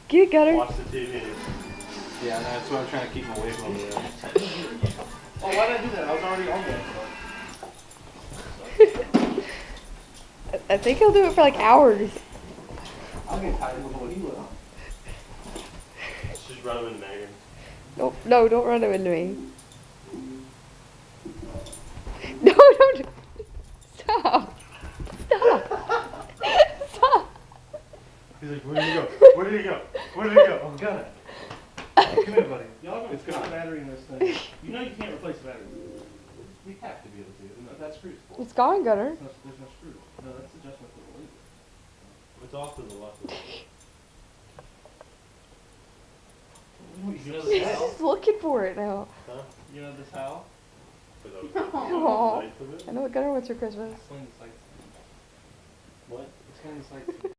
Get Gunner. Watch the TV. Yeah, that's what I'm trying to keep him away from. Oh, why did I do that? I was already on there. I think he'll do it for like hours. I'll get tired before he will. Let's just run him into Megan. No, don't run him into me. No, don't. Stop. Stop. Stop. He's like, where did he go? Where did he go? Where did he go? I'm gonna. Come here, buddy. Y'all gonna put the battery in this thing. You know you can't replace the battery. We have to be able to. No, that screw's full. It's gone, Gunner. There's no screw. No, that's adjustment for the lead. It's off to the left. You know He's the towel? just looking for it now. Huh? You know the towel? For those Aw. lights of it? I know what Gunner wants for Christmas. Explain the sights. What? Explain the sights.